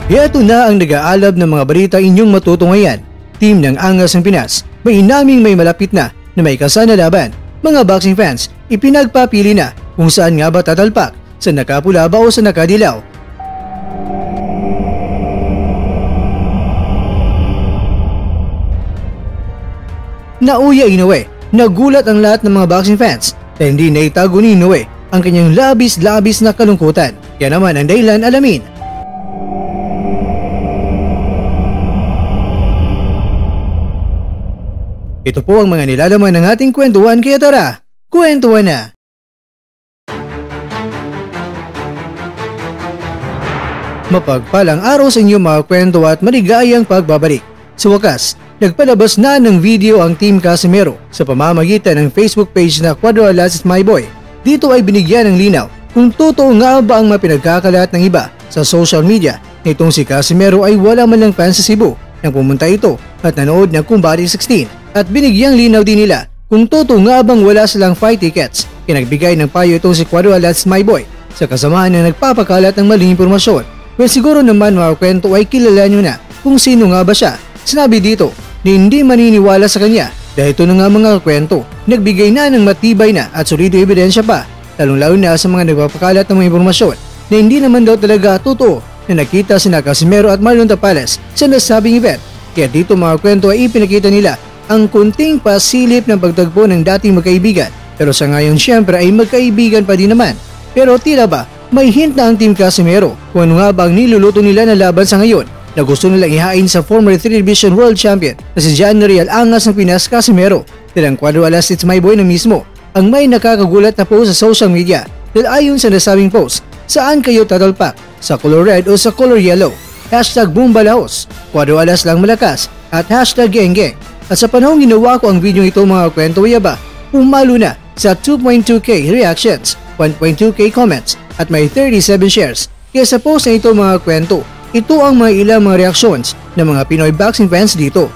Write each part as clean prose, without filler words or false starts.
Ito na ang nag-aalab ng mga balita inyong matutunghayan. Team ng Angas ng Pinas, may inaming may malapit na may kasana laban. Mga boxing fans, ipinagpapili na kung saan nga ba tatalpak, sa nakapula ba o sa nakadilaw. Naoya Inoue, nagulat ang lahat ng mga boxing fans dahil hindi naitago ni Inoue ang kanyang labis-labis na kalungkutan. Yan naman ang dahilan, alamin. Ito po ang mga nilalaman ng ating kwentuhan, kaya tara, kwentuhan na! Mapagpalang araw sa inyo mga kwento at maligayang pagbabalik. Sa wakas, nagpalabas na ng video ang Team Casimero sa pamamagitan ng Facebook page na Cuadro Alas is My Boy. Dito ay binigyan ng linaw kung totoo nga ba ang mapinagkakalat ng iba sa social media na itong si Casimero ay wala man lang fans sa Cebu nang pumunta ito at nanood ng Kumbari 16. At binigyang linaw din nila kung totoo nga bang wala silang fight tickets. Kinagbigay ng payo itong si Cuadro Alas My Boy sa kasamahan na nagpapakalat ng maling impormasyon. Well, siguro naman mga kwento ay kilala nyo na kung sino nga ba siya. Sinabi dito na hindi maniniwala sa kanya dahil ito na nga mga kwento. Nagbigay na ng matibay na at solido ebidensya pa, lalong-lalo na sa mga nagpapakalat ng mga impormasyon na hindi naman daw talaga totoo na nakita sina Casimero at Marlon Tapales sa nasabing event. Kaya dito mga kwento ay ipinakita nila ang kunting pasilip ng pagtagpo ng dating magkaibigan, pero sa ngayon syempre ay magkaibigan pa din naman. Pero tila ba may hint na ang Team Casimero kung ano nga ba ang niluluto nila na laban sa ngayon na gusto nilang ihain sa former 3 Division World Champion na si John Riel Angas ng Pinas Casimero. Dahil ang Cuadro Alas It's My Boy na mismo ang may nakakagulat na post sa social media dahil ayon sa nasabing post, saan kayo tatalpak? Sa color red o sa color yellow? Hashtag Bumbalaos, Cuadro Alas lang malakas at hashtag Geng. At sa panahong ginawa ko ang video ito mga kwento ay ba, pumalo na sa 2.2k reactions, 1.2k comments at may 37 shares. Kaya sa post na ito mga kwento, ito ang mga ilang mga reactions ng mga Pinoy boxing fans dito.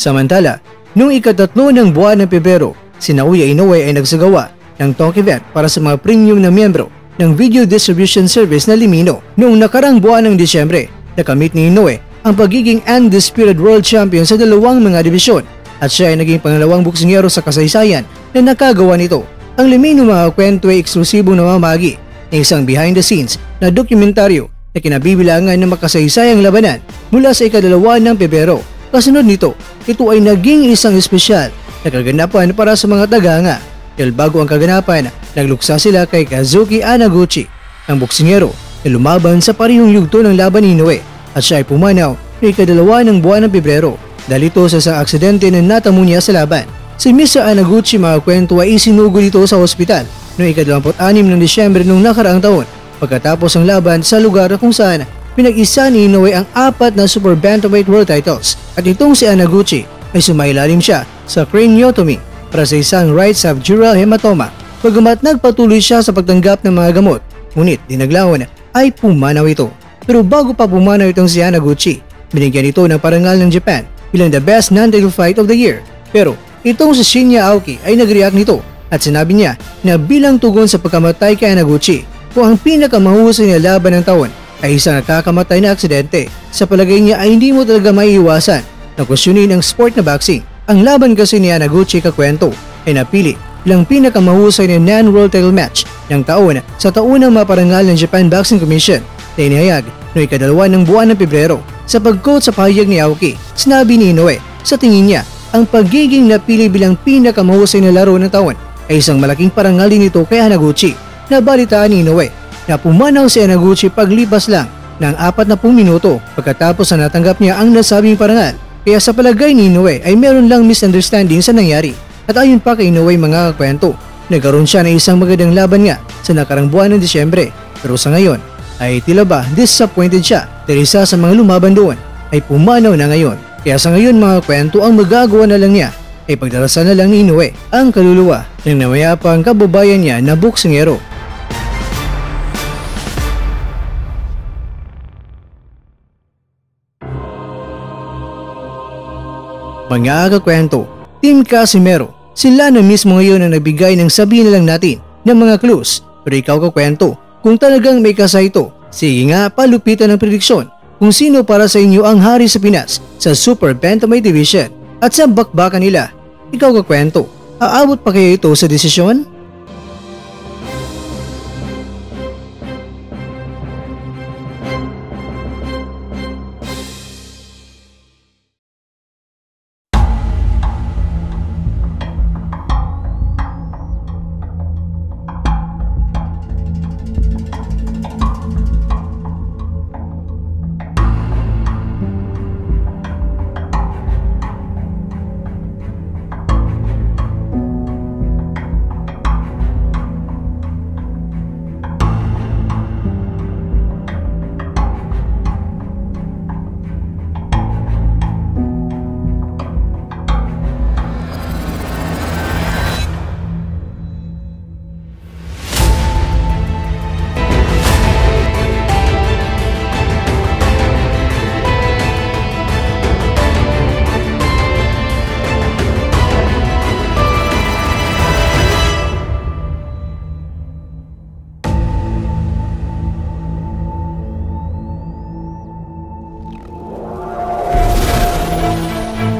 Samantala, noong ikatatlo ng buwan ng Pebrero, si Naoya Inoue ay nagsagawa ng talk event para sa mga premium na miyembro ng video distribution service na Limino. Noong nakarang buwan ng Disyembre, nakamit ni Inoue ang pagiging undisputed world champion sa dalawang mga dibisyon at siya ay naging pangalawang boksingero sa kasaysayan na nakagawa nito. Ang Limino mga kwento ay eksklusibong namamagi ng isang behind the scenes na dokumentaryo na kinabibilangan ng makasaysayang labanan mula sa ikadalawa ng Pebrero. Kasunod nito, ito ay naging isang espesyal na kaganapan para sa mga tagahanga dahil bago ang kaganapan, nagluksa sila kay Kazuki Anaguchi, ang boksingero na lumaban sa parehong yugto ng laban ni Inoue at siya ay pumanaw noong ikadalawa ng buwan ng Pebrero dahil ito sa isang aksidente na natamo niya sa laban. Si Mr. Anaguchi mga kwento ay isinugo dito sa ospital noong ika-26 ng Disyembre noong nakaraang taon pagkatapos ng laban sa lugar kung saan pinag-isa ni Inoue ang 4 na super bantamweight world titles at itong si Anaguchi ay sumailalim siya sa craniotomy para sa isang right subdural hematoma. Bagamat nagpatuloy siya sa pagtanggap ng mga gamot, ngunit dinaglawan ay pumanaw ito. Pero bago pa pumanaw itong si Anaguchi, binigyan ito ng parangal ng Japan bilang the best non-title fight of the year. Pero itong si Shinya Aoki ay nag-react nito at sinabi niya na bilang tugon sa pagkamatay kay Anaguchi, kung ang pinakamahusay na laban ng taon ay isang nakakamatay na aksidente. Sa palagay niya ay hindi mo talaga maiiwasan na questionin ang sport na boxing. Ang laban kasi ni Anaguchi kakwento ay napili bilang pinakamahusay na non-world title match ng taon sa taunang maparangal ng Japan Boxing Commission na inihayag noong ika-2 ng buwan ng Pebrero. Sa pag-quote sa pahayag ni Aoki, sinabi ni Inoue, sa tingin niya, ang pagiging napili bilang pinakamahusay na laro ng taon ay isang malaking parangal din ito kay Anaguchi. Nabalitaan ni Inoue na pumanaw si Anaguchi paglipas lang ng 40 minuto pagkatapos na natanggap niya ang nasabing parangal. Kaya sa palagay ni Inoue ay meron lang misunderstanding sa nangyari. At ayon pa kay Inoue mga kakwento, nagkaroon siya ng isang magandang laban nga sa nakarang buwan ng Disyembre. Pero sa ngayon ay tila ba disappointed siya dahil isa sa mga lumaban doon ay pumanaw na ngayon. Kaya sa ngayon mga kwento ang magagawa na lang niya ay pagdarasal na lang ni Inoue ang kaluluwa ng namayapang kababayan niya na boksingero. Mga kakwento, Team Casimero, sila na mismo ngayon ang nagbigay ng sabihin na lang natin ng mga clues. Pero ikaw kakwento, kung talagang may kasa ito, sige nga palupitan ng prediksyon kung sino para sa inyo ang hari sa Pinas sa Super Bantamweight Division. At sa bakbakan nila, ikaw kakwento, aabot pa kayo ito sa desisyon?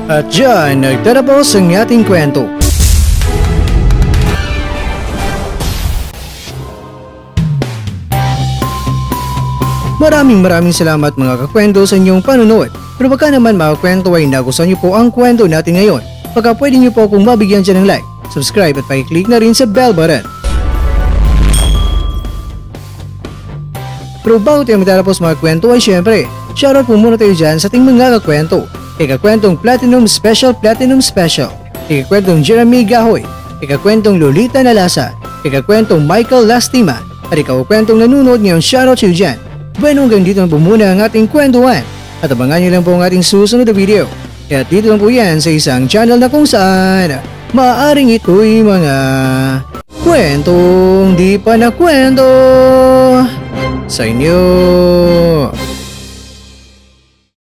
At dyan, nagtatapos ang ating kwento. Maraming salamat mga kakwento sa inyong panonood. Pero baka naman mga kwento ay nagustuhan niyo po ang kwento natin ngayon. Baka pwede niyo po akong mabigyan dyan ng like, subscribe at pakiclick na rin sa bell button. Pero bago tayo matapos mga kwento ay syempre, shoutout po muna tayo dyan sa ating mga kakwento. Ikakwentong Platinum Special, ikakwentong Jeremy Gahoy, ikakwentong Lolita Nalasa, ikakwentong Michael Lastima, at ikakwentong nanunod ngayong shoutout sa iyo dyan. Bueno, hanggang dito na po muna ang ating kwentuhan at abangan nyo lang po ang ating susunod na video. At dito lang po yan sa isang channel na kung saan maaaring ito'y mga kwentong di pa na kwento sa inyo.